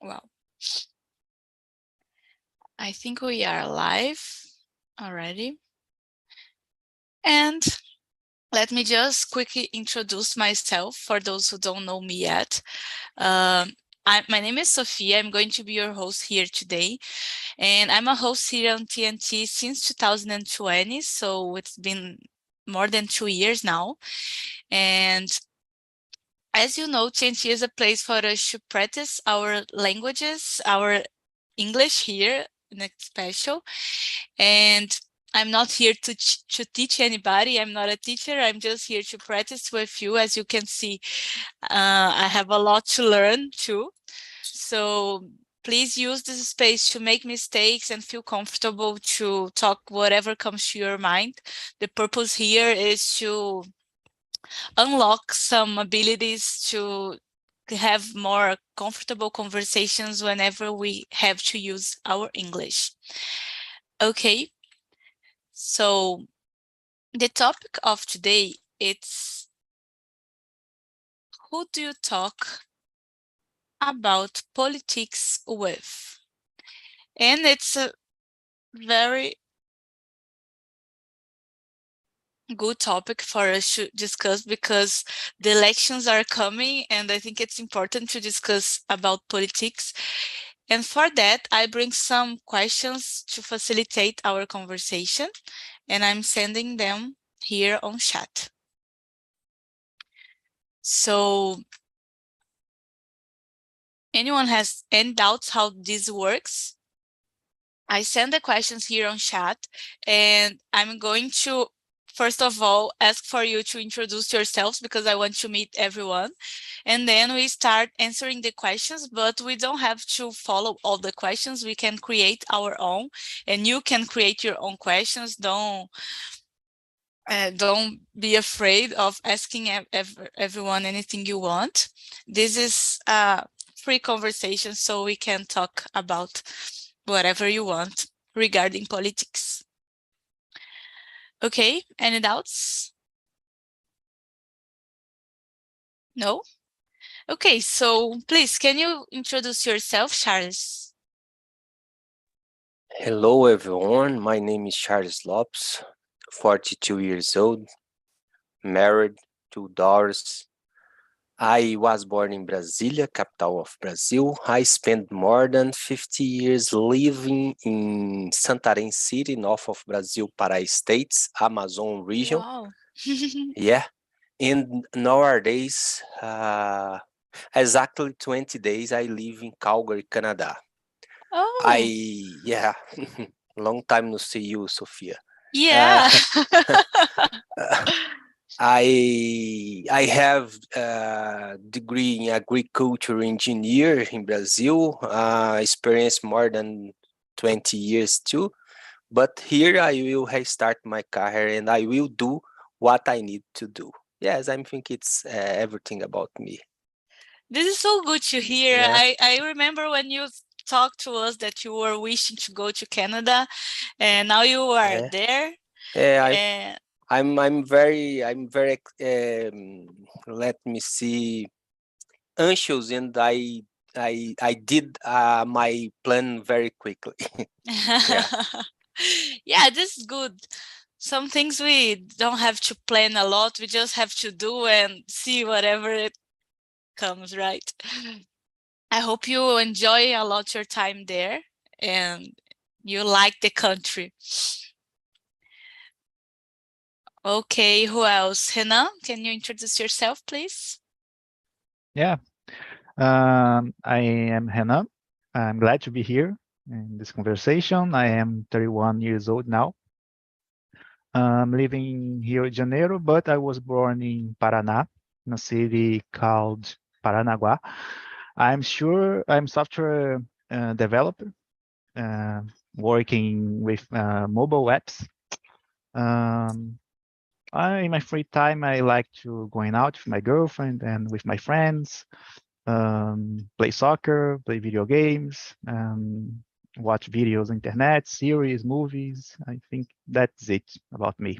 Well, I think we are live already. And let me just quickly introduce myself for those who don't know me yet. My name is Sophia. I'm going to be your host here today. And I'm a host here on TNT since 2020. So it's been more than 2 years now. And as you know, TNT is a place for us to practice our languages, our English here in special. And I'm not here to teach anybody. I'm not a teacher. I'm just here to practice with you. As you can see, I have a lot to learn too. So please use this space to make mistakes and feel comfortable to talk whatever comes to your mind. The purpose here is to unlock some abilities to have more comfortable conversations whenever we have to use our English. Okay, so the topic of today, it's who do you talk about politics with? And it's a very good topic for us to discuss because the elections are coming and I think it's important to discuss about politics. And for that, I bring some questions to facilitate our conversation and I'm sending them here on chat. So anyone has any doubts how this works? I send the questions here on chat and I'm going to, first of all, ask for you to introduce yourselves because I want to meet everyone. And then we start answering the questions, but we don't have to follow all the questions. We can create our own and you can create your own questions. Don't be afraid of asking everyone anything you want. This is a free conversation, so we can talk about whatever you want regarding politics. Okay, any doubts? No? Okay, so please, can you introduce yourself, Charles? Hello everyone, my name is Charles Lopes, 42 years old, married, 2 daughters. I was born in Brasília, capital of Brazil. I spent more than 50 years living in Santarém City, north of Brazil, Pará States, Amazon region. Wow. Yeah, and nowadays, exactly 20 days, I live in Calgary, Canada. Oh, Yeah, long time no see you, Sophia. yeah. I have a degree in agriculture engineer in Brazil, experience more than 20 years too. But here I will restart my career and I will do what I need to do. Yes, I think it's everything about me. This is so good to hear. Yeah. I remember when you talked to us that you were wishing to go to Canada and now you are Yeah. there. Yeah, And I'm very let me see, anxious, and I did my plan very quickly. Yeah. yeah, this is good. Some things we don't have to plan a lot. We just have to do and see whatever it comes, right? I hope you enjoy a lot your time there and you like the country. Okay, who else? Renan, can you introduce yourself, please? Yeah, I am Renan. I'm glad to be here in this conversation. I am 31 years old now. I'm living in Rio de Janeiro, but I was born in Paraná, in a city called Paranaguá. I'm software developer, uh, working with mobile apps. In my free time, I like to going out with my girlfriend and with my friends, play soccer, play video games, watch videos on internet, series, movies. I think that's it about me.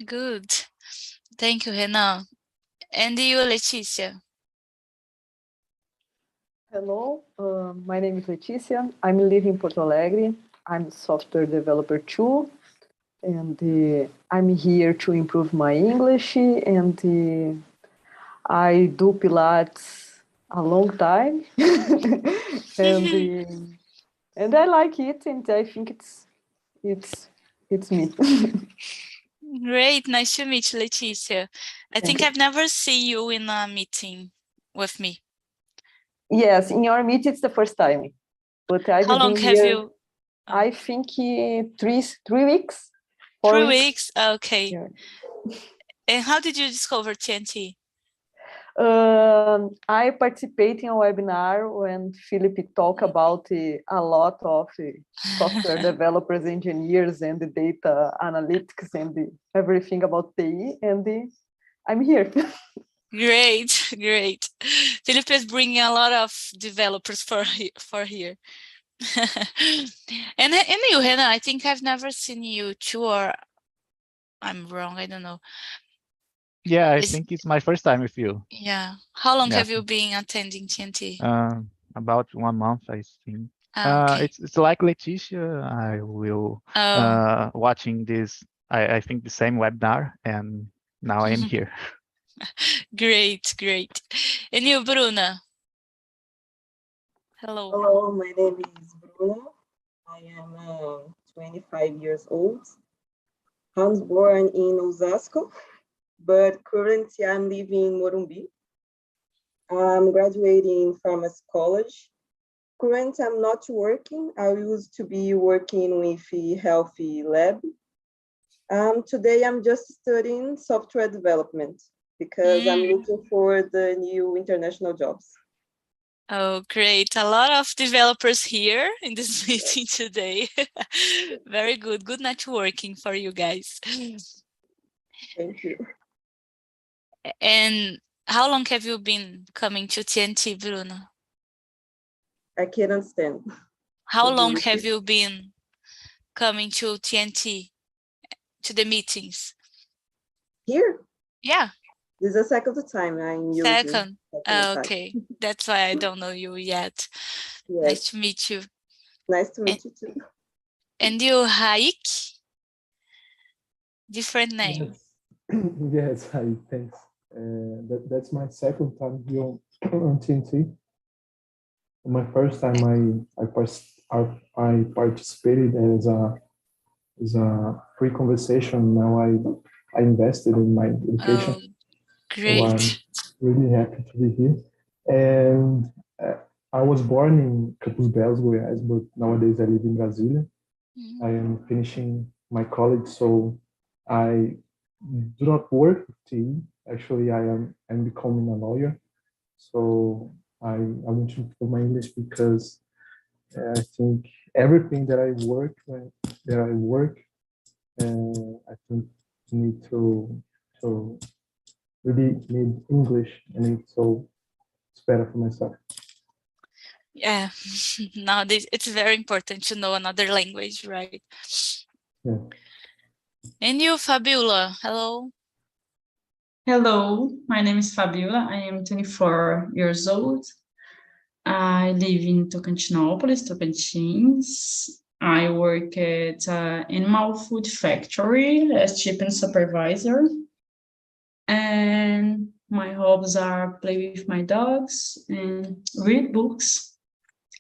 Good. Thank you, Renan. And you, Leticia? Hello, my name is Letícia. I'm living in Porto Alegre. I'm a software developer too, and I'm here to improve my English, and I do Pilates a long time, and I like it, and I think it's me. Great, nice to meet you, Leticia. I think I've never seen you in a meeting with me. Yes, in your meet it's the first time, but I've How long been have here. you? I think 3 weeks. 3 4 weeks? Okay. Yeah. And how did you discover TNT? I participate in a webinar when Philip talked about a lot of software developers, engineers, and the data analytics and everything about TI, and I'm here. Great, great. Philip is bringing a lot of developers for here. And you, Hannah, I think I've never seen you too, or I'm wrong, I don't know. Yeah, I think it's my first time with you. Yeah. How long Yeah. have you been attending TNT? About 1 month, I think. Okay. It's like Leticia. I will watching this. I think the same webinar, and now I am here. Great, great. And you, Bruna? Hello. Hello, my name is Bruno. I am 25 years old. I was born in Osasco, but currently I'm living in Morumbi. I'm graduating from a college. Currently, I'm not working. I used to be working with a healthy lab. Today, I'm just studying software development because I'm looking for the new international jobs. Oh, great. A lot of developers here in this meeting today. Very good. Good networking for you guys. Thank you. And how long have you been coming to TNT, Bruno? I can't understand. How long have you been coming to TNT, to the meetings? Here? Yeah. This is the second time I'm using. Second. Okay. That's why I don't know you yet. Yes. Nice to meet you. Nice to meet you too. And you, Haik? Different name. Yes, yes, hi, thanks. That's my second time here on TNT. My first time I participated as a free conversation. Now I invested in my education. Oh, great. So I'm really happy to be here. And I was born in Campos Belos, Goiás, but nowadays I live in Brasilia. I am finishing my college, so I do not work with TI. Actually, I'm becoming a lawyer. So I want to improve my English because I think everything that I work, I think need to really need English, and so it's better for myself. Yeah, nowadays it's very important to know another language, right? Yeah. And you, Fabiola, hello. Hello, my name is Fabiola. I am 24 years old. I live in Tocantinópolis, Tocantins. I work at an animal food factory as chicken supervisor. And my hobbies are play with my dogs and read books.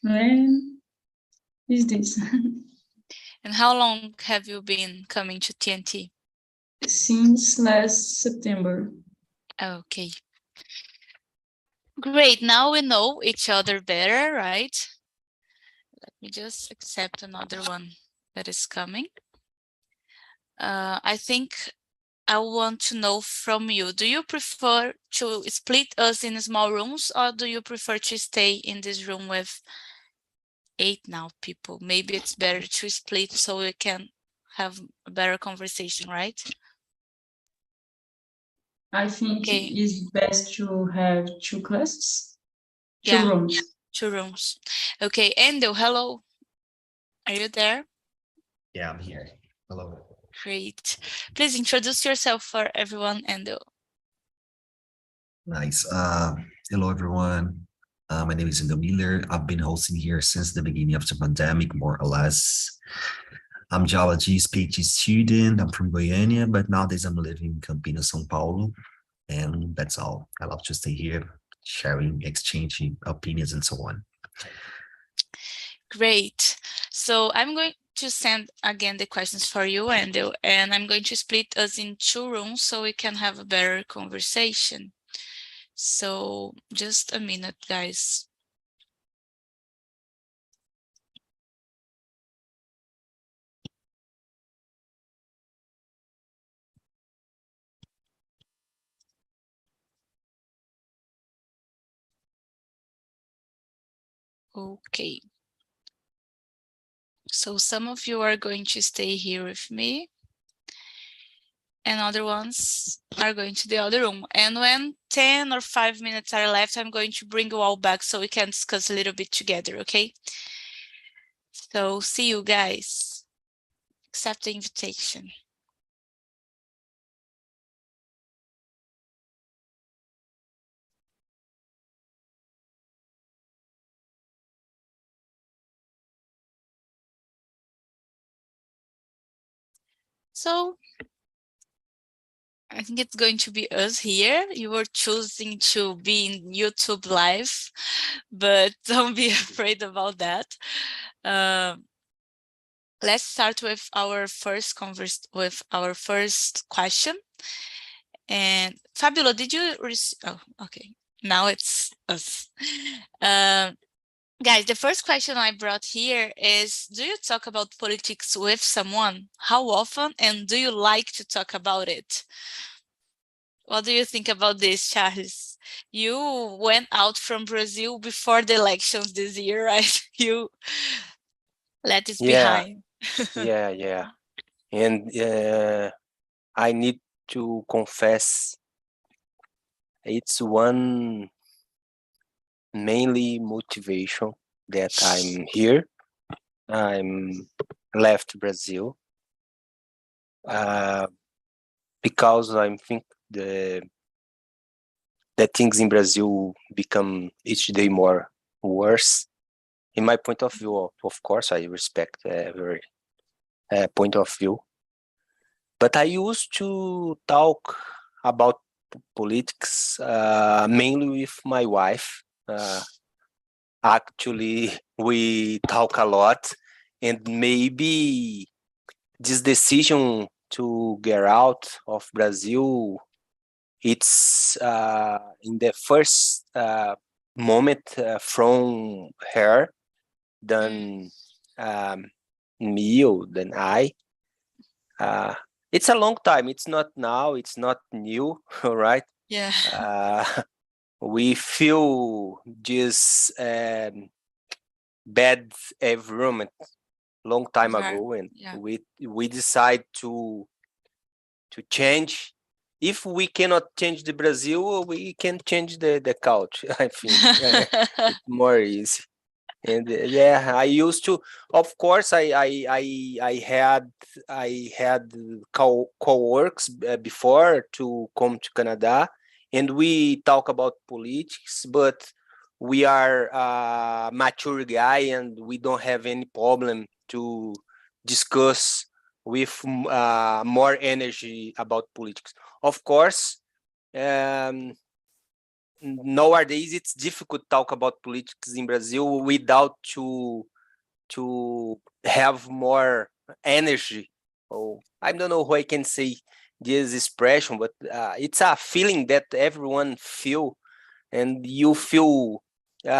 And is this. And how long have you been coming to TNT? Since last September. Okay. Great, now we know each other better, right? Let me just accept another one that is coming. I think I want to know from you, do you prefer to split us in small rooms, or do you prefer to stay in this room with 8 now people? Maybe it's better to split so we can have a better conversation, right? I think it's best to have 2 classes, 2 rooms. 2 rooms. Okay, Endo, hello. Are you there? Yeah, I'm here. Hello. Great. Please introduce yourself for everyone, Endo. Nice. Hello, everyone. My name is Indo Miller. I've been hosting here since the beginning of the pandemic, more or less. I'm geology PhD student. I'm from Goiânia, but nowadays I'm living in Campinas, São Paulo. And that's all. I love to stay here, sharing, exchanging opinions and so on. Great. So I'm going to send again the questions for you, and I'm going to split us in 2 rooms so we can have a better conversation. So just a minute, guys. Okay. So some of you are going to stay here with me, and other ones are going to the other room. And when 10 or 5 minutes are left, I'm going to bring you all back so we can discuss a little bit together, okay? So see you guys. Accept the invitation. So I think it's going to be us here. You were choosing to be in YouTube Live, but don't be afraid about that. Let's start with our first question. And Fabiola, did you receive? Oh, okay. Now it's us. Guys, the first question I brought here is, do you talk about politics with someone? How often? And do you like to talk about it? What do you think about this, Charles? You went out from Brazil before the elections this year, right? You left this behind. Yeah. And I need to confess, it's one mainly motivation that I'm here. I'm left Brazil because I think the things in Brazil become each day more worse. In my point of view, of course, I respect every point of view. But I used to talk about politics mainly with my wife. Actually, we talk a lot, and maybe this decision to get out of Brazil, it's in the first moment from her than me or than I. It's a long time. It's not now. It's not new, all right? Yeah. We feel this bad environment long time ago, and we decide to change. If we cannot change the Brazil, we can change the couch. I think it's more easy. And I used to. Of course, I had co-works before to come to Canada, and we talk about politics. But we are a mature guy, and we don't have any problem to discuss with more energy about politics. Of course. Nowadays it's difficult to talk about politics in Brazil without to have more energy. Oh, I don't know how I can say this expression, but it's a feeling that everyone feel, and you feel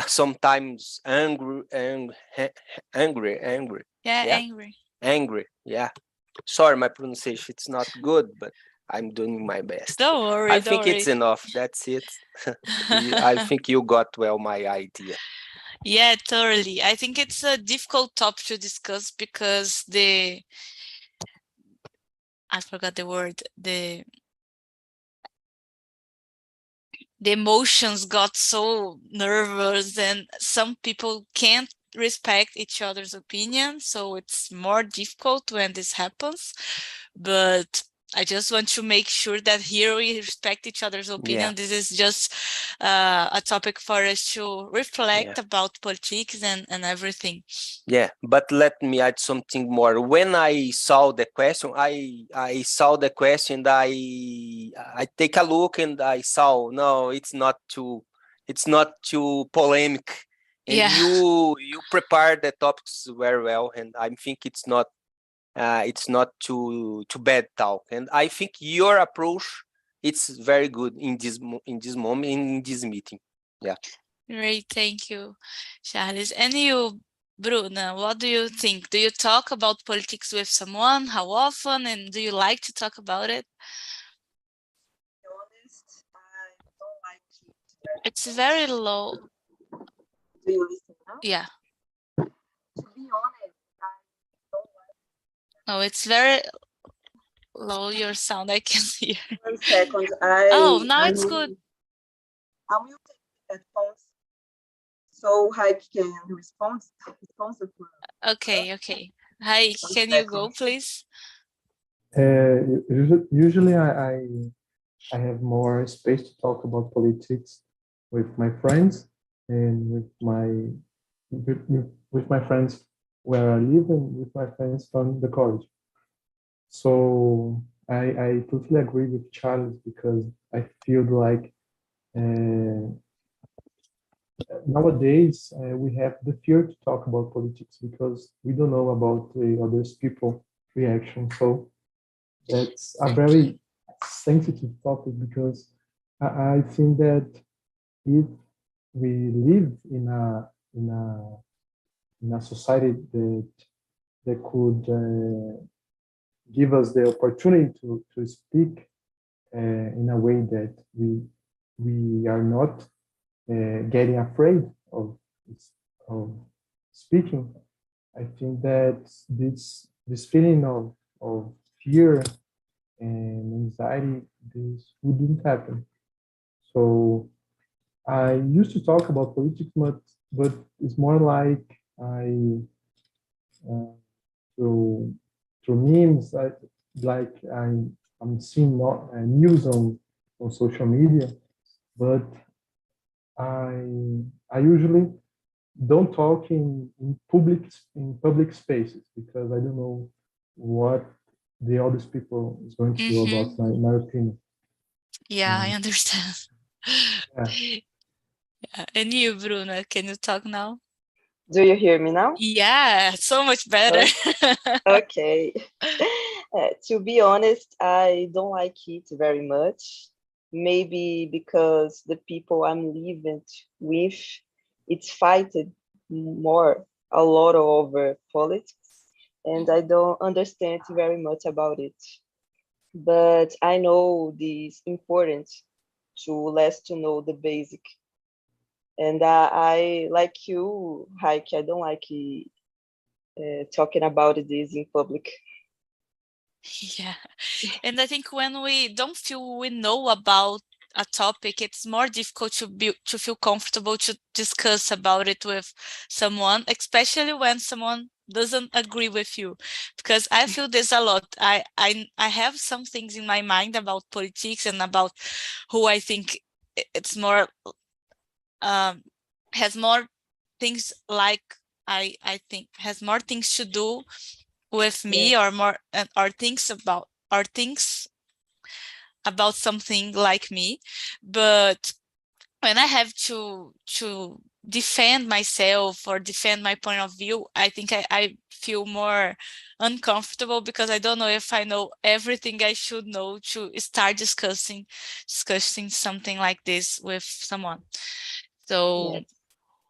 sometimes angry. Angry. Yeah. Sorry, my pronunciation it's not good, but I'm doing my best. Don't worry. I think it's enough. That's it. I think you got well my idea. Yeah, totally. I think it's a difficult topic to discuss because I forgot the word. The emotions got so nervous, and some people can't respect each other's opinion, so it's more difficult when this happens. But I just want to make sure that here we respect each other's opinion. Yeah. This is just a topic for us to reflect about politics and everything. Yeah, but let me add something more. When I saw the question, I saw the question and I take a look and I saw, no, it's not too polemic. And Yeah. you prepare the topics very well, and I think it's not too bad talk. And I think your approach, it's very good in this moment, in this meeting. Yeah. Great, thank you, Charles. And you, Bruna, what do you think? Do you talk about politics with someone? How often? And do you like to talk about it? To be honest, I don't like it very It's much. very low. Do you listen now? Yeah. To be honest, I don't like. Oh, it's very low, your sound, I can hear. 1 second. Oh, now it's good. I will take the headphones so Heike can respond. Okay. Hi, can you go, please? Usually I have more space to talk about politics with my friends and with my friends where I live and with my friends from the college. So I totally agree with Charles, because I feel like nowadays we have the fear to talk about politics because we don't know about the other people's reaction. So that's a very sensitive topic, because I think that if we live in a society that could give us the opportunity to speak in a way that we are not getting afraid of speaking, I think that this feeling of fear and anxiety, this wouldn't happen. So I used to talk about politics, but it's more like through memes, I'm seeing news on social media, but I usually don't talk in public spaces, because I don't know what the other people is going to do about my opinion. Yeah, I understand. Yeah. And you, Bruna, can you talk now? Do you hear me now? Yeah, so much better. Okay. To be honest, I don't like it very much. Maybe because the people I'm living with, it's fighting a lot over politics, and I don't understand very much about it. But I know this important to know the basic. And I like you, Heike, I don't like talking about this in public. Yeah, and I think when we don't feel we know about a topic, it's more difficult to feel comfortable to discuss about it with someone, especially when someone doesn't agree with you, because I feel this a lot. I have some things in my mind about politics and about who I think it's more has more things like I think has more things to do with me, or more or things about something like me. But when I have to defend myself or defend my point of view, I think I feel more uncomfortable, because I don't know if I know everything I should know to start discussing something like this with someone. So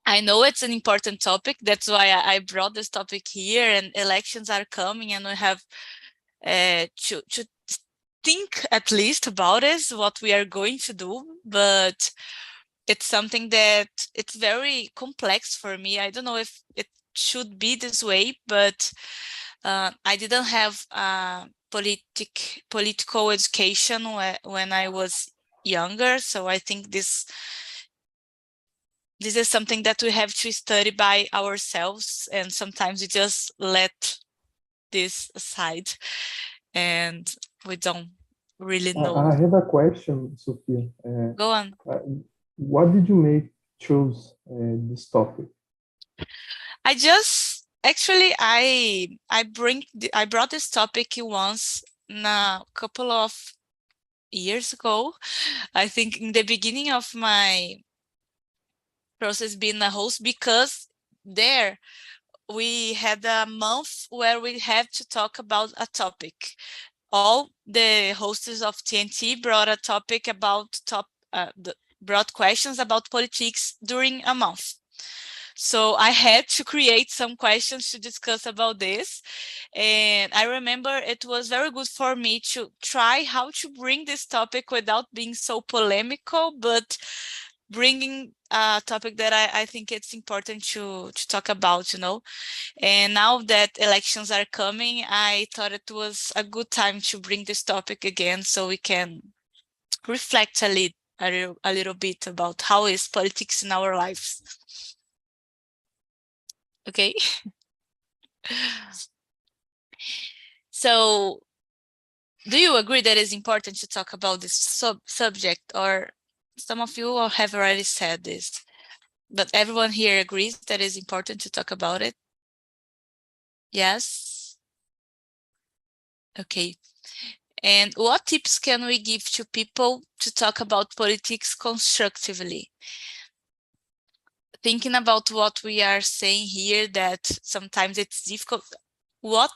I know it's an important topic. That's why I brought this topic here, and elections are coming, and we have to think at least about it, what we are going to do. But it's something that it's very complex for me. I don't know if it should be this way, but I didn't have political education when I was younger. So I think this is something that we have to study by ourselves, and sometimes we just let this aside. And we don't really know. I have a question, Sophia. Go on. What did you choose this topic? I brought this topic once a couple of years ago. I think in the beginning of my process being a host, because there we had a month where we had to talk about a topic. All the hosts of TNT brought a topic about brought questions about politics during a month. So I had to create some questions to discuss about this. And I remember it was very good for me to try how to bring this topic without being so polemical, but bringing a topic that I think it's important to talk about, you know. And now that elections are coming, I thought it was a good time to bring this topic again so we can reflect a little bit about how is politics in our lives. Okay. So do you agree that it's important to talk about this subject, or some of you have already said this, but everyone here agrees that it's important to talk about it? Yes? Okay. And what tips can we give to people to talk about politics constructively? Thinking about what we are saying here, that sometimes it's difficult. When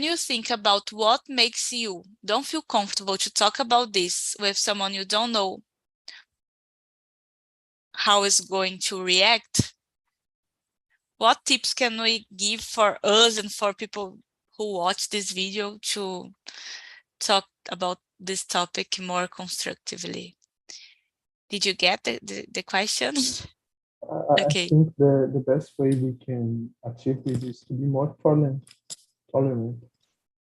you think about what makes you don't feel comfortable to talk about this with someone you don't know how is going to react, what tips can we give for us and for people who watch this video to talk about this topic more constructively? Did you get the question? I think the best way we can achieve this is to be more tolerant.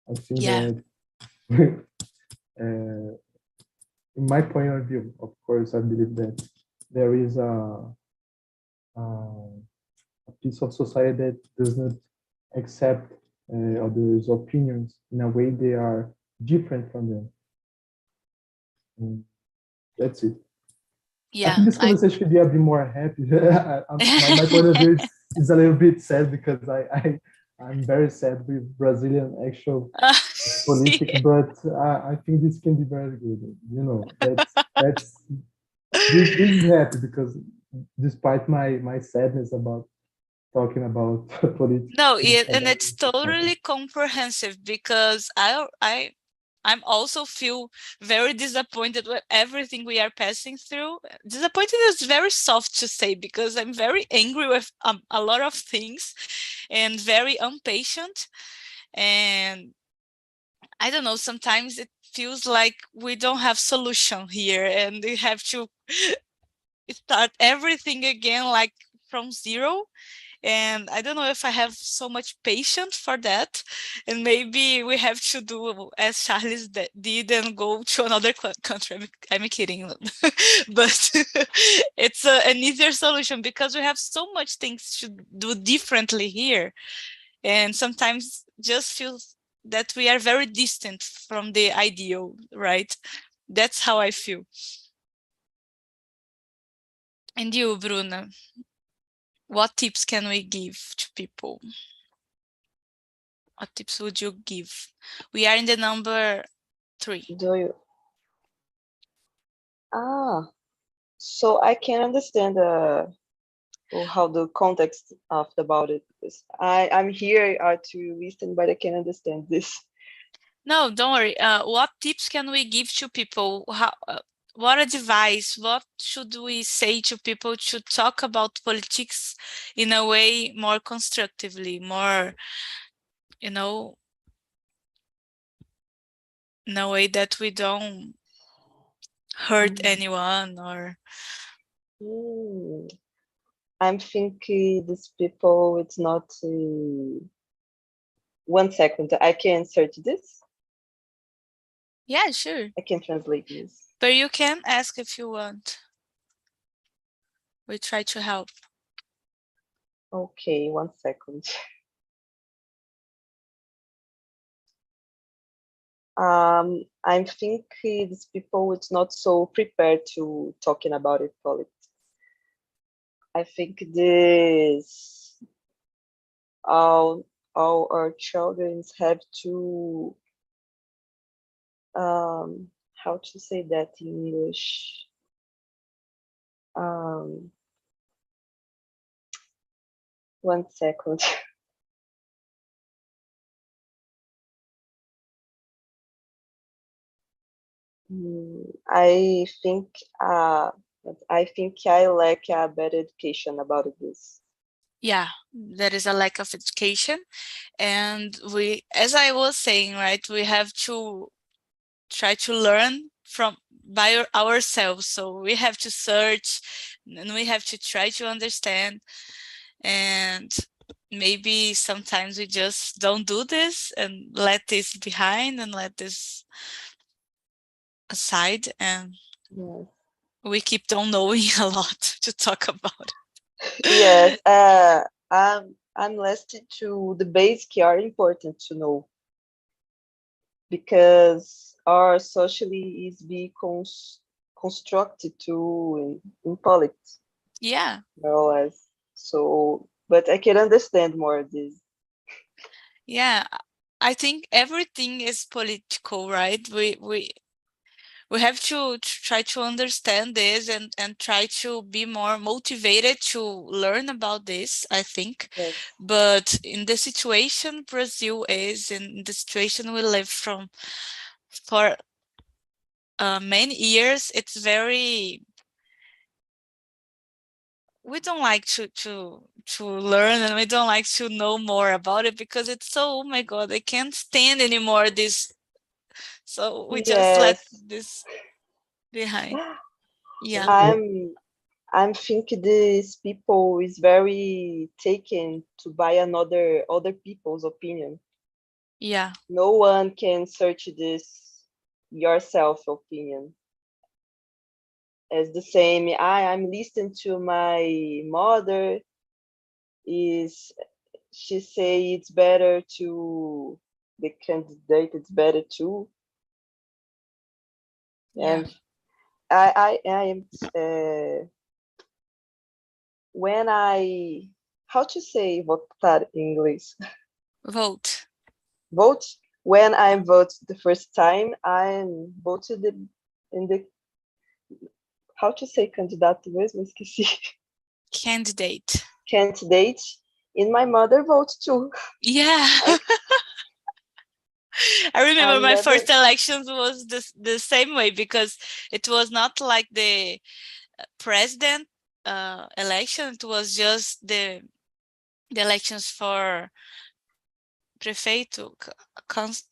I think that in my point of view, of course, I believe that there is a piece of society that does not accept others' opinions in a way they are different from them. And that's it. Yeah, I think this conversation should be a bit more happy. My point of view is a little bit sad because I'm very sad with Brazilian actual politics, but I think this can be very good. You know, this is happy because despite my sadness about talking about politics. No, and it's totally comprehensive, because I'm also feel very disappointed with everything we are passing through. Disappointed is very soft to say, because I'm very angry with a lot of things and very impatient. And I don't know, sometimes it feels like we don't have solution here and we have to start everything again, like from zero. And I don't know if I have so much patience for that. And maybe we have to do as Charles did and go to another country. I'm kidding. But it's an easier solution, because we have so much things to do differently here. And sometimes just feels that we are very distant from the ideal, right? That's how I feel. And you, Bruna? What tips can we give to people? What tips would you give? We are in the number 3. Do you? So I can understand how the context about it is. I'm here to listen, but I can understand this. No, don't worry. What tips can we give to people? What advice? What should we say to people to talk about politics in a way more constructively, more, you know, in a way that we don't hurt anyone or... I'm thinking these people, it's not... 1 second, I can search this? Yeah, sure. I can translate this. But you can ask if you want. We try to help. Okay, 1 second. I think these people it's not so prepared to talking about it politics. I think this all our children have to how to say that in English? One second. I think I lack a better education about this. Yeah, there is a lack of education, and we, as I was saying, right, we have to try to learn by ourselves. So we have to search, and we have to try to understand, and maybe sometimes we just don't do this and let this behind and let this aside, and Yes. we keep on knowing a lot to talk about. Yes, I'm listening to the basic are important to know because our socially is be constructed to in politics. Yeah. More or less. So, but I can understand more of this. Yeah, I think everything is political, right? We have to try to understand this and try to be more motivated to learn about this, I think. Yes. But in the situation Brazil is, in the situation we live for many years, it's very, we don't like to learn, and we don't like to know more about it because it's so, oh my God, I can't stand anymore this. So we just let Yes. this behind. Yeah. I'm thinking these people is very taken to buy other people's opinion. Yeah. No one can search this yourself opinion. As the same, I'm listening to my mother. She say it's better to the candidate. It's better to. Yeah. And I am when I how to say votar in English? Vote. Vote. When I vote the first time, I voted in the how to say candidato mesmo, esqueci. Candidate. Candidate. In my mother vote too. Yeah. I remember my first elections was the same way, because it was not like the president election. It was just the elections for prefeito.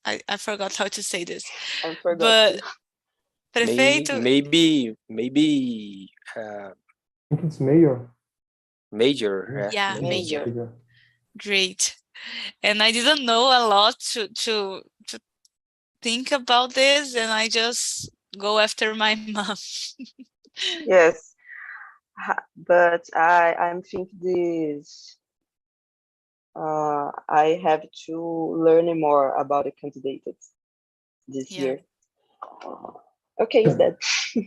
I forgot how to say this. I forgot. But Too. prefeito. Maybe. I think it's mayor. Major. Yeah, Major. major. Great. And I didn't know a lot to think about this, and I just go after my mom. Yes, but I'm thinking this. I have to learn more about the candidates this year. Okay, is that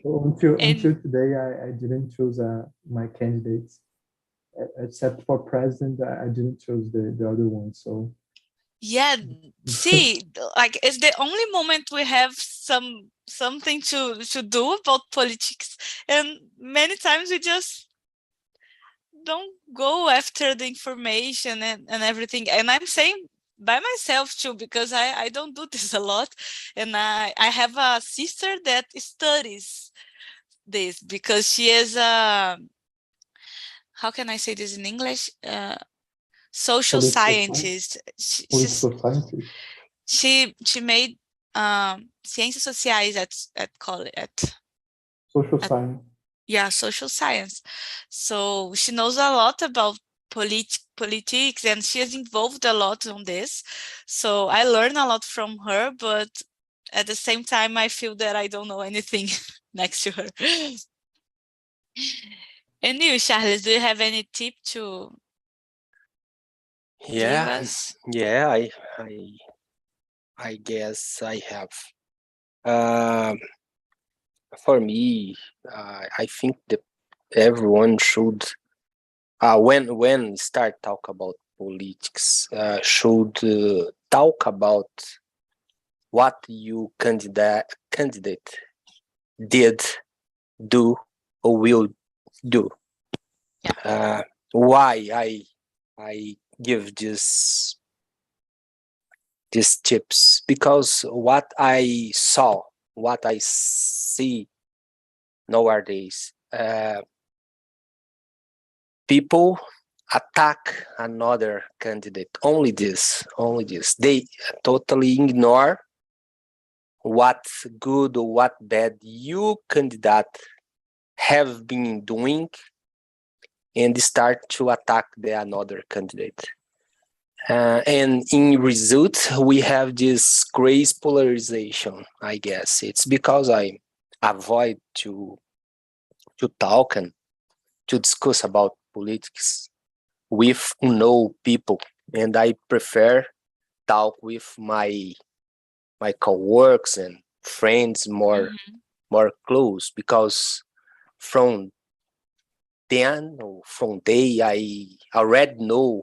until today? I didn't choose my candidates, except for president. I didn't choose the other one. So yeah, see, like it's the only moment we have something to do about politics, and many times we just don't go after the information and everything. And I'm saying by myself too, because I don't do this a lot, and I have a sister that studies this because she is a, how can I say this in English, social scientist. Political scientist. She made ciências sociais at college, Social science. Yeah, social science. So she knows a lot about politics, and she is involved a lot on this. So I learn a lot from her, but at the same time, I feel that I don't know anything next to her. And you, Charles, do you have any tip to give us? Yeah, I guess I have. Um, for me, I think that everyone should, when start talk about politics, should talk about what you candidate did, do, or will do. Why I give these tips? Because what I saw, what I see nowadays, people attack another candidate. Only this. They totally ignore what good or what bad you candidate have been doing and start to attack the another candidate. And in result, we have this crazy polarization, I guess. It's because I avoid to talk and to discuss about politics with unknown people, and I prefer talk with my co-workers and friends more close, because from then or from day I already know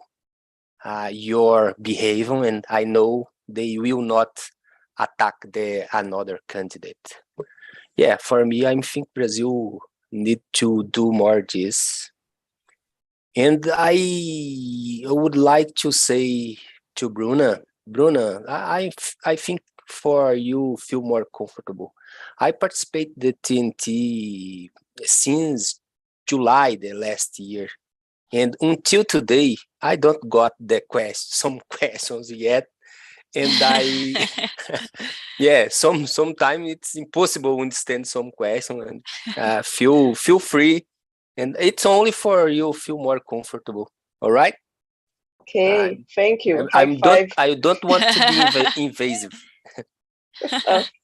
your behavior, and I know they will not attack the another candidate. Yeah, for me, I think Brazil need to do more this. And I would like to say to Bruna, I think for you feel more comfortable. I participate the TNT since July the last year, and until today I don't got some questions yet, and I yeah, sometimes it's impossible to understand some question, and feel free, and it's only for you feel more comfortable. All right. Okay, thank you. High five. I don't want to be invasive.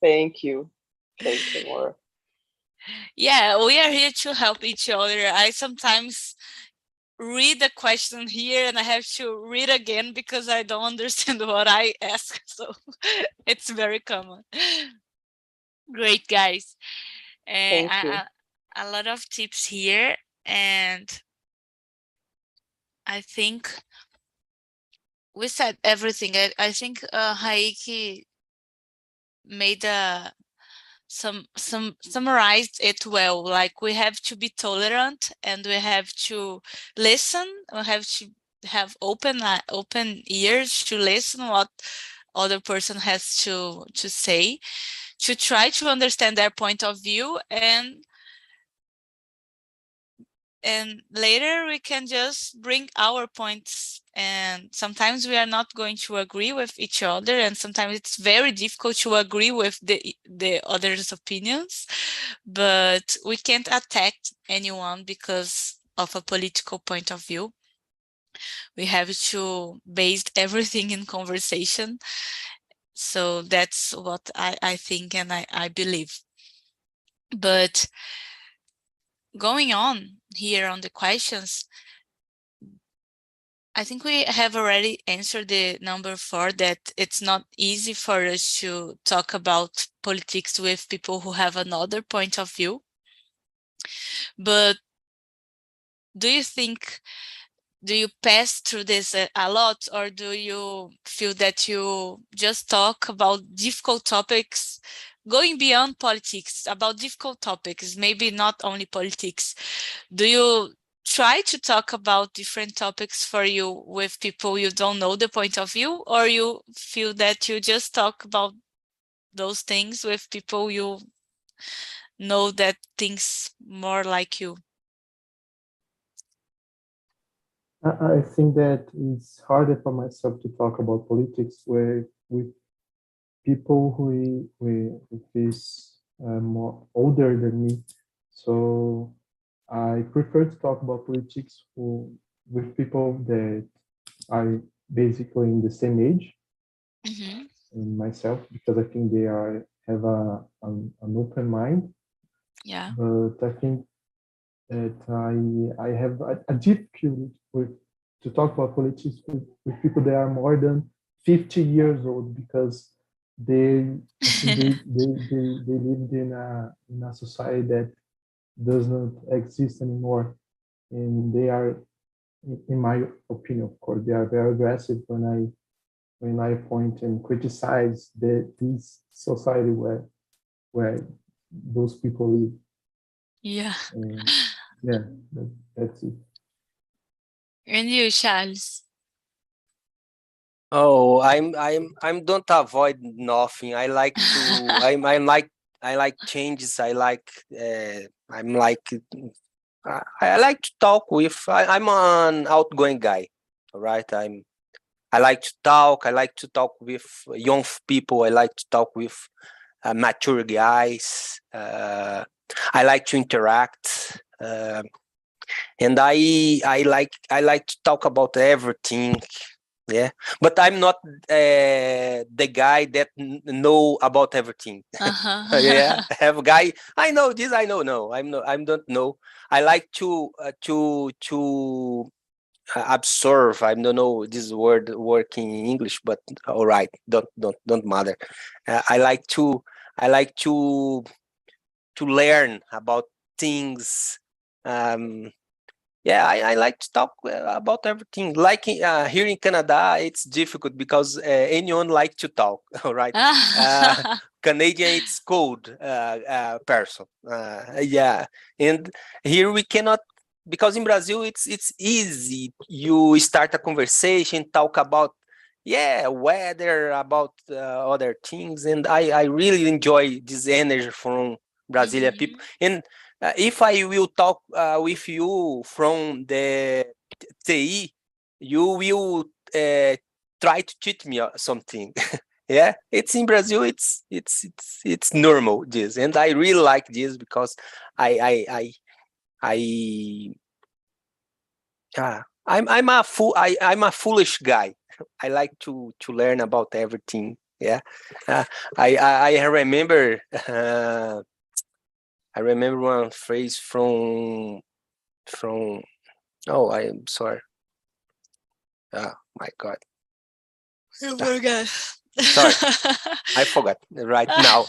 Thank you. Thank you more. Yeah, we are here to help each other. I sometimes read the question here and I have to read again because I don't understand what I ask. So it's very common. Great, guys. Thank you. A lot of tips here, and I think we said everything. I think Haiki made summarized it well. Like, we have to be tolerant, and we have to listen. We have to have open ears to listen what other person has to say, to try to understand their point of view, and later we can just bring our points. And sometimes we are not going to agree with each other, and sometimes it's very difficult to agree with the other's opinions, but we can't attack anyone because of a political point of view. We have to base everything in conversation. So that's what I think and I believe. But going on here on the questions, I think we have already answered the number 4, that it's not easy for us to talk about politics with people who have another point of view. But do you pass through this a lot, or do you feel that you just talk about difficult topics, going beyond politics, about difficult topics, maybe not only politics? Do you try to talk about different topics for you with people you don't know the point of view, or you feel that you just talk about those things with people you know that thinks more like you? I think that it's harder for myself to talk about politics with people who is more older than me. So I prefer to talk about politics with people that are basically in the same age in myself, because I think they have an open mind. Yeah. But I think that I have a difficulty to talk about politics with people that are more than 50 years old, because I think they lived in a society that does not exist anymore, and they are, in my opinion, of course, they are very aggressive when I point and criticize this society where those people live. Yeah. And yeah, that's it. And you, Charles? Oh, I'm don't avoid nothing. I like to I like changes. I'm like I like to talk with. I'm an outgoing guy. All right. I like to talk. I like to talk with young people. I like to talk with mature guys. I like to interact. And I like to talk about everything. Yeah, but I'm not the guy that know about everything. Yeah, I have a guy. I know this. I know. No, I'm no. I don't know. I like to observe. I don't know this word working in English, but all right. Don't matter. I like to learn about things. Yeah, I like to talk about everything. Like here in Canada, it's difficult because anyone like to talk, all right? Canadian, it's cold person. Yeah, and here we cannot, because in Brazil, it's easy. You start a conversation, talk about, yeah, weather, about other things. And I really enjoy this energy from Brazilian people. And if I will talk with you from the TI, you will try to teach me something. Yeah, it's in Brazil. It's normal this, and I really like this because I I'm a foolish guy. I like to learn about everything. Yeah, I remember. I remember one phrase from oh, I'm sorry. Oh my God. You forgot. Sorry, I forgot right now.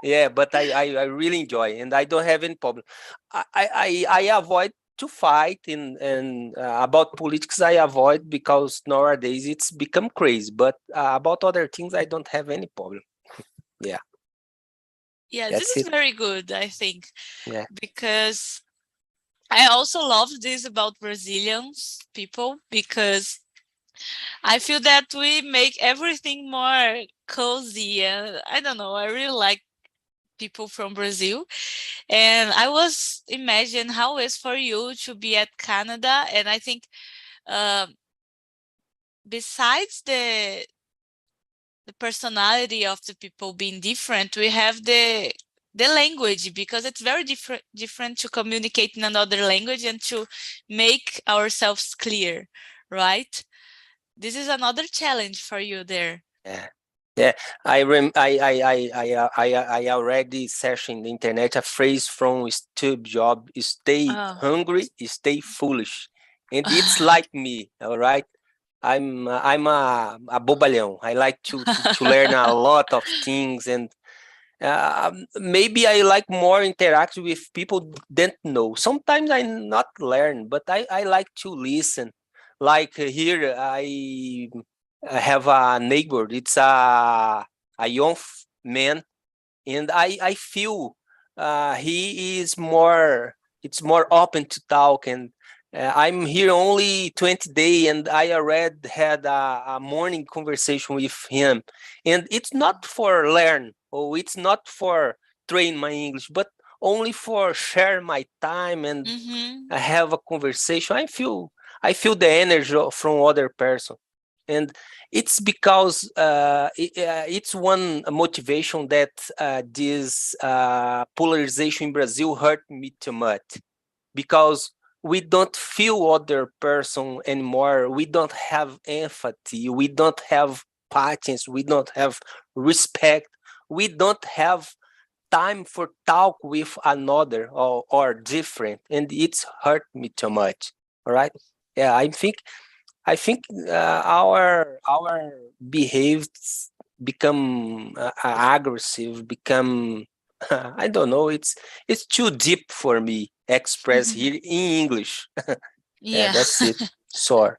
Yeah, but I really enjoy, and I don't have any problem. I avoid to fight and about politics I avoid because nowadays it's become crazy. But about other things I don't have any problem. Yeah. Yeah, this That's is it. very good, I think. Yeah. Because I also love this about Brazilians people, because I feel that we make everything more cozy. And I don't know, I really like people from Brazil. And I was imagine how it's for you to be at Canada. And I think besides the personality of the people being different, we have the language, because it's very different to communicate in another language and to make ourselves clear, right? This is another challenge for you there. Yeah. Yeah, I already searched in the internet a phrase from Steve Jobs: "Stay hungry, stay foolish," and it's like me. All right, I'm a bobalhão. I like to learn a lot of things, and maybe I like more interact with people than know. Sometimes I not learn, but I like to listen. Like here, I have a neighbor. It's a young man, and I feel he is more. It's more open to talk, and I'm here only 20 days, and I already had a morning conversation with him, and it's not for learn, or it's not for train my English, but only for share my time and I have a conversation. I feel the energy from other person, and it's because it's one motivation that this polarization in Brazil hurt me too much, because we don't feel other person anymore. We don't have empathy. We don't have patience. We don't have respect. We don't have time for talk with another or different, and it's hurt me too much. All right. Yeah, I think our behaves become aggressive, become I don't know. It's too deep for me. Express here in English. Yeah. That's it. Sorry.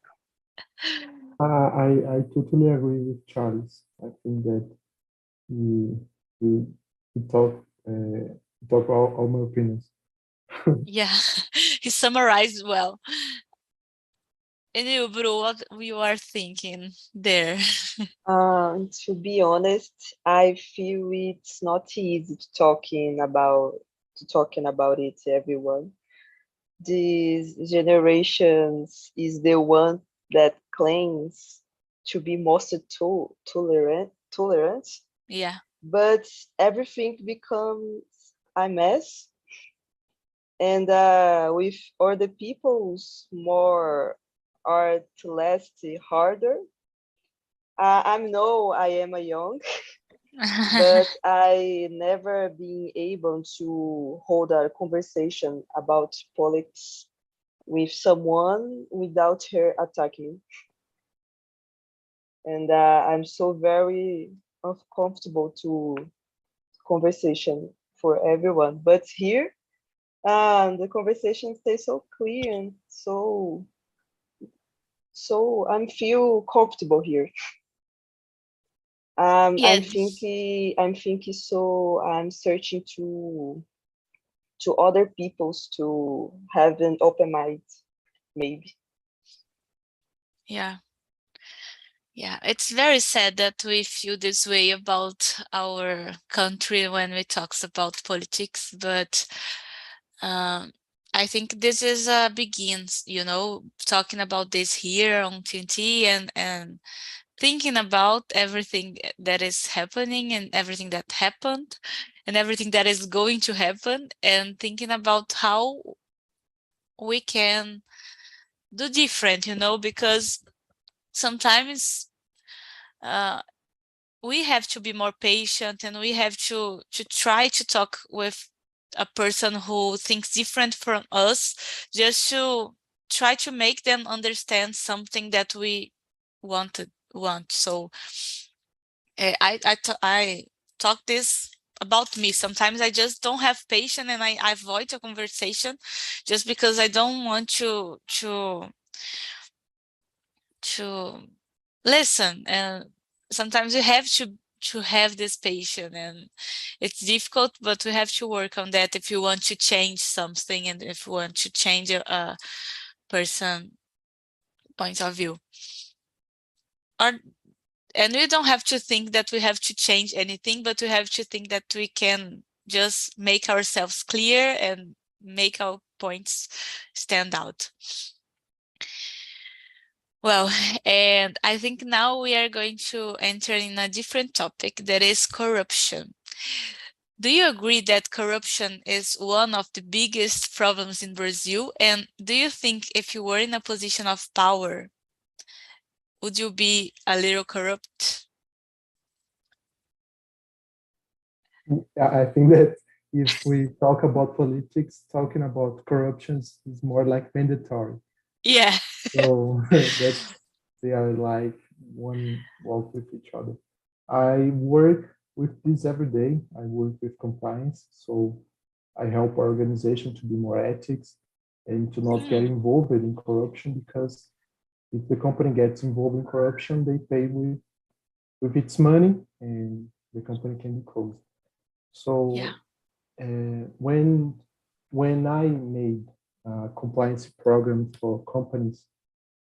I totally agree with Charles. I think that he he, he talk all my opinions. Yeah, he summarized well. And you, Bru, what you are thinking there? To be honest, I feel it's not easy talking about it, everyone. These generations is the one that claims to be most tolerant, Yeah. but everything becomes a mess. And with other people's more art less harder. I know I am a young, but I never been able to hold a conversation about politics with someone without her attacking me. And I'm so very uncomfortable to conversation for everyone. But here, the conversation stays so clear and so I'm feel comfortable here. Yeah. I'm thinking so I'm searching to other people's to have an open mind, maybe. Yeah. Yeah, it's very sad that we feel this way about our country when we talks about politics, but I think this is a begins, talking about this here on TNT and thinking about everything that is happening and everything that happened and everything that is going to happen, and thinking about how we can do different, because sometimes we have to be more patient, and we have to try to talk with a person who thinks different from us, just to try to make them understand something that we want. So I talk this about me. Sometimes I just don't have patience, and I avoid a conversation just because I don't want to listen. And sometimes you have to have this patience, and it's difficult, but we have to work on that if you want to change something, and if you want to change a person point of view. And we don't have to think that we have to change anything, but we have to think that we can just make ourselves clear and make our points stand out. Well, and I think now we are going to enter in a different topic, that is corruption. Do you agree that corruption is one of the biggest problems in Brazil? And do you think if you were in a position of power, would you be a little corrupt? I think that if we talk about politics, talking about corruptions is more like mandatory. Yeah. So that they are like one walk with each other. I work with this every day. I work with compliance, so I help our organization to be more ethics and to not get involved in corruption, because if the company gets involved in corruption, they pay with its money and the company can be closed. So Yeah. When I made a compliance program for companies,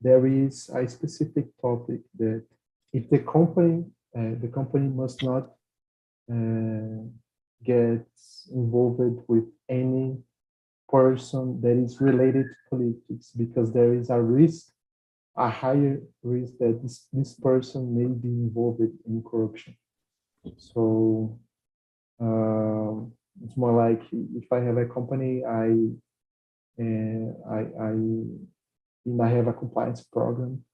there is a specific topic that if the company must not get involved with any person that is related to politics, because there is a higher risk that this person may be involved in corruption. So it's more like if I have a company, I have a compliance program.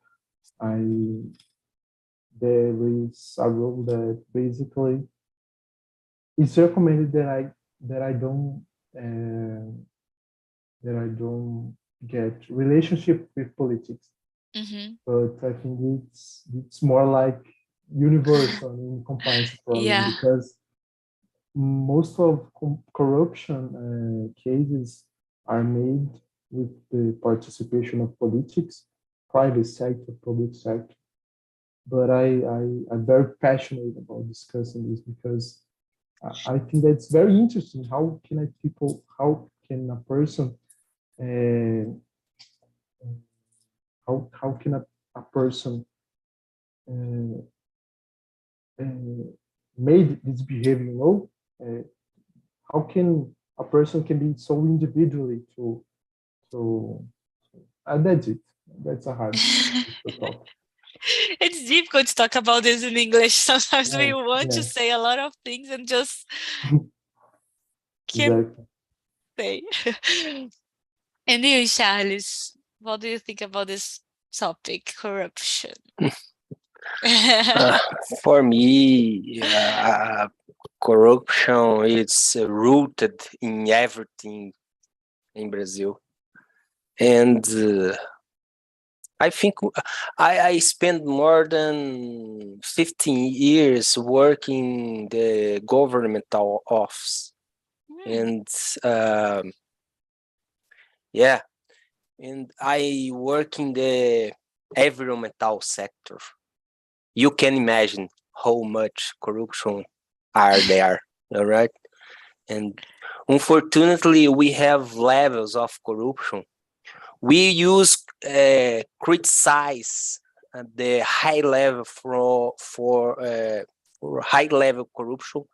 There is a rule that basically it's recommended that I don't get relationship with politics. Mm-hmm. But I think it's more like universal in compliance problem Yeah. because most of corruption cases are made with the participation of politics, private sector, public sector. But I'm very passionate about discussing this because I think that's very interesting. How can a person, uh, how can a person uh, made this behavior? How can a person can be so individually that's it. That's a hard to talk. It's difficult to talk about this in English. Sometimes we Yeah, want to yeah. say a lot of things and just can't Exactly. say. And you, Charles, what do you think about this topic, corruption? For me, corruption is rooted in everything in Brazil. And I think I spent more than 15 years working the governmental office. And yeah, and I work in the environmental sector. You can imagine how much corruption are there, all right? And unfortunately, we have levels of corruption. We use criticize the high level for high level corruption,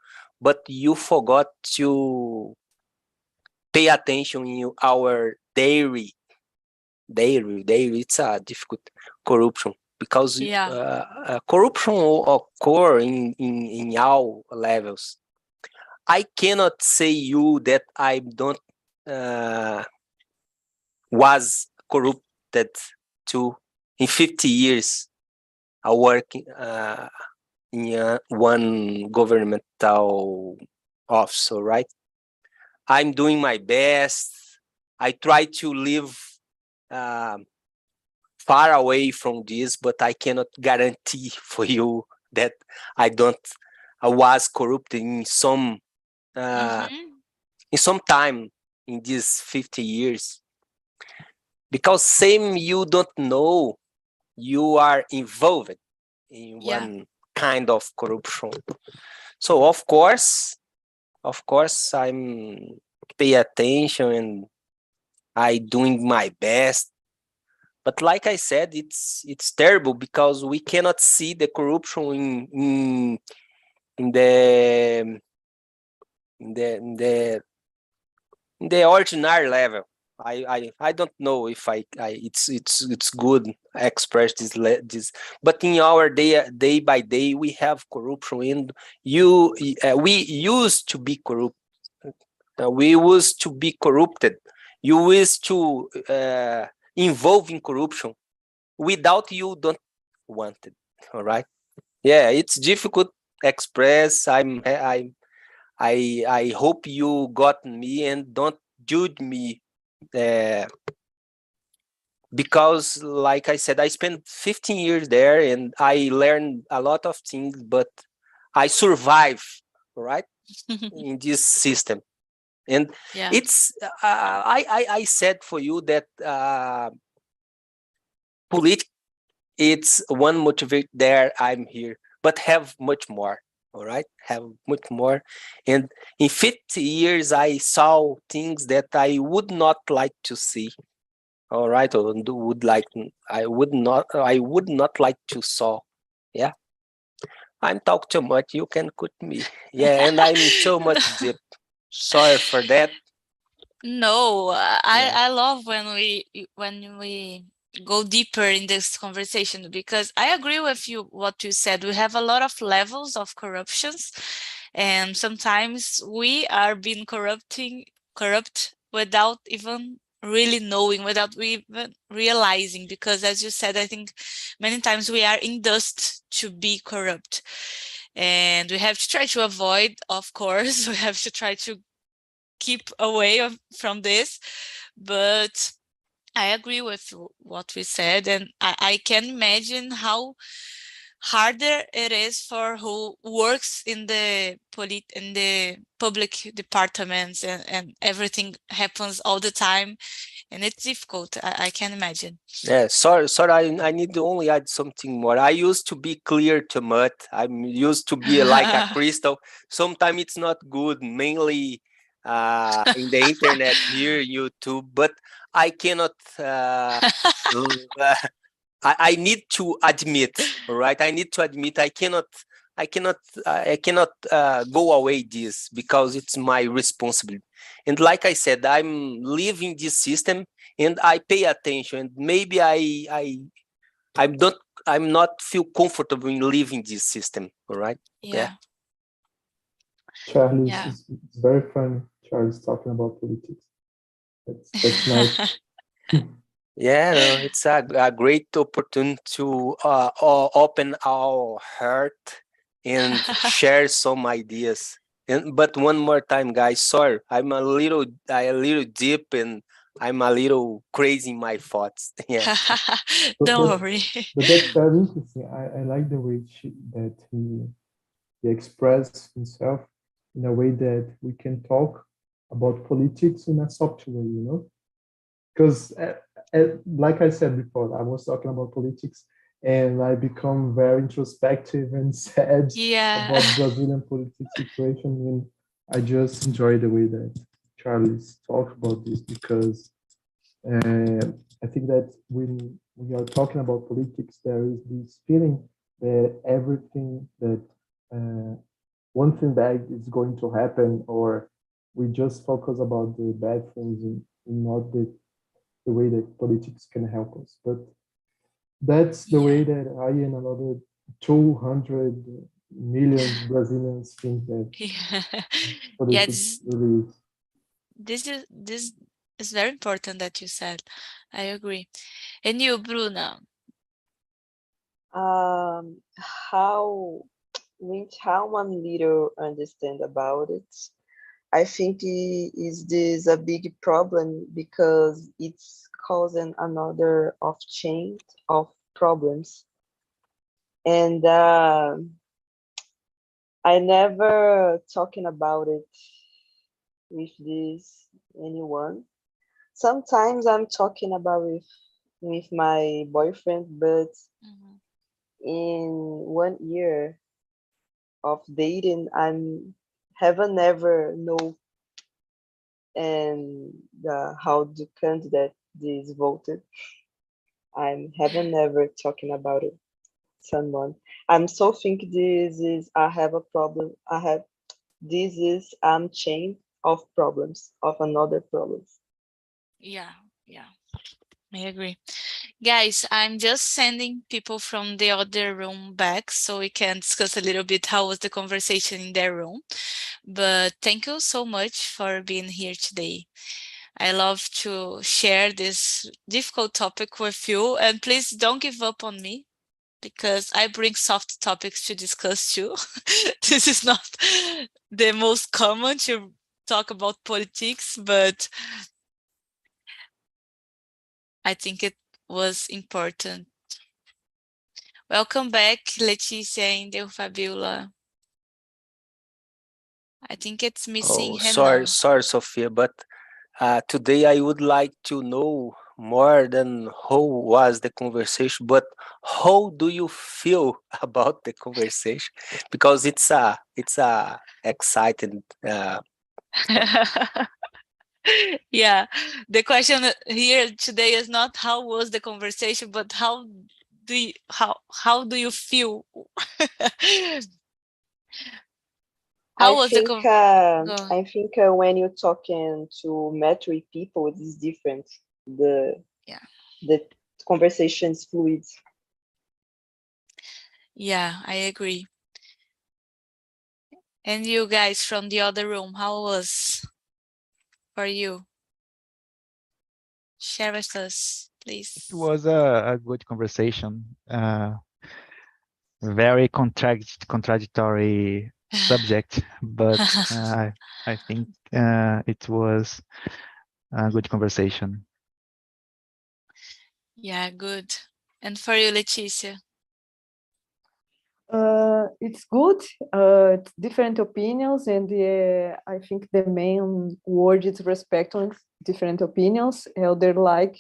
but you forgot to pay attention in our daily. It's a difficult corruption because Yeah. corruption occur in all levels. I cannot say you that I don't was corrupted too. In 50 years, I work in one governmental office, right? I'm doing my best. I try to live far away from this, but I cannot guarantee for you that I was corrupted in some time in these 50 years. Because same you don't know, you are involved in one kind of corruption. So of course, I'm pay attention and I doing my best. But like I said, it's terrible because we cannot see the corruption in the ordinary level. I don't know if it's good express this, but in our day by day we have corruption, and we used to be corrupt. We used to be corrupted. You used to involve in corruption. Without you, don't want it. All right. Yeah, it's difficult to express. I hope you got me and don't judge me. Because like I said, I spent 15 years there and I learned a lot of things, but I survive, right, in this system. And it's I said for you that politics, it's one motivate there. I'm here, but have much more. All right, have much more. And in 50 years, I saw things that I would not like to see. All right, or I would not like to saw. Yeah, I'm talk too much. You can cut me. Yeah, and I'm so much deep. Sorry for that. No, I love when we go deeper in this conversation, because I agree with you what you said. We have a lot of levels of corruptions, and sometimes we are being corrupt without even really knowing, without we even realizing, because as you said, I think many times we are induced to be corrupt, and we have to try to avoid, of course. We have to try to keep away from this, but I agree with what we said, and I can imagine how harder it is for who works in the public departments, and everything happens all the time, and it's difficult. I can imagine. Yeah, sorry, I need to only add something more. I used to be clear to mud. I'm used to be like a crystal. Sometimes it's not good, mainly in the internet here, YouTube, but I cannot I need to admit, all right? I need to admit I cannot go away this, because it's my responsibility. And like I said, I'm living this system and I pay attention, and maybe I'm not feel comfortable in living this system, all right? Yeah. Charlie, Yeah. it's very funny. Charlie's talking about politics. That's nice. Yeah, no, it's a great opportunity to open our heart and share some ideas. But one more time, guys, sorry, I'm a little deep, and I'm a little crazy in my thoughts. Yeah. Don't worry. But that's very interesting. I like the way that he expressed himself in a way that we can talk about politics in a soft way, you know? Because like I said before, I was talking about politics and I become very introspective and sad about Brazilian political situation, and I just enjoy the way that Charlie's talk about this, because I think that when we are talking about politics, there is this feeling that everything that one thing bad is going to happen, or we just focus about the bad things and not the way that politics can help us. But that's the way that I and another 200 million Brazilians think that politics really is. This is very important that you said. I agree. And you, Bruna? How one little understand about it, I think is this a big problem, because it's causing another of chain of problems. And I never talking about it with anyone. Sometimes I'm talking about with my boyfriend, but in 1 year of dating, haven't never know and how the candidate is voted. I haven't never talking about it. Someone. I'm so think this is I have a problem. This is chain of problems of another problems. Yeah, I agree. Guys, I'm just sending people from the other room back so we can discuss a little bit how was the conversation in their room. But thank you so much for being here today. I love to share this difficult topic with you, and please don't give up on me, because I bring soft topics to discuss too. This is not the most common to talk about politics, but I think it was important. Welcome back, Leticia and Fabiola. I think it's missing sorry, Renan. Sophia, but today I would like to know more than how was the conversation, but how do you feel about the conversation? Because it's a exciting. Yeah, the question here today is not how was the conversation, but how do you feel? I think when you're talking to metric people, it is different. The conversation is fluid. Yeah, I agree. And you guys from the other room, how was for you? Share with us, please. It was a good conversation. Very contradictory subject, but I think it was a good conversation. Yeah, good. And for you, Leticia? It's good. It's different opinions, and I think the main word is respecting different opinions. They like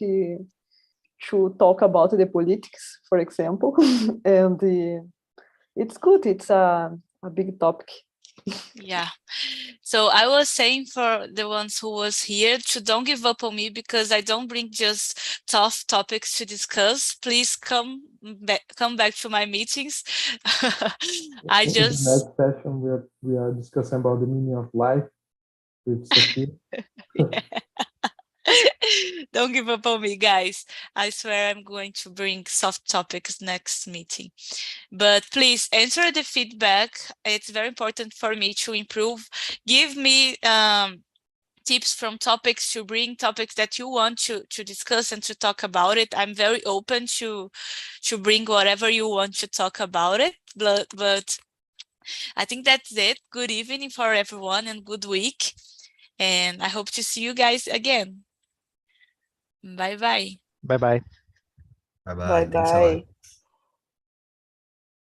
to talk about the politics, for example, and it's good. It's a big topic. Yeah. So I was saying for the ones who was here to don't give up on me, because I don't bring just tough topics to discuss. Please come back to my meetings. I In just the next session, we are discussing about the meaning of life with Sophia. don't give up on me, guys. I swear I'm going to bring soft topics next meeting. But please answer the feedback. It's very important for me to improve. Give me tips from topics to bring, topics that you want to discuss and to talk about it. I'm very open to bring whatever you want to talk about it. But I think that's it. Good evening for everyone and good week. And I hope to see you guys again. Bye-bye. Bye-bye. Bye bye. Thanks a lot. Bye-bye.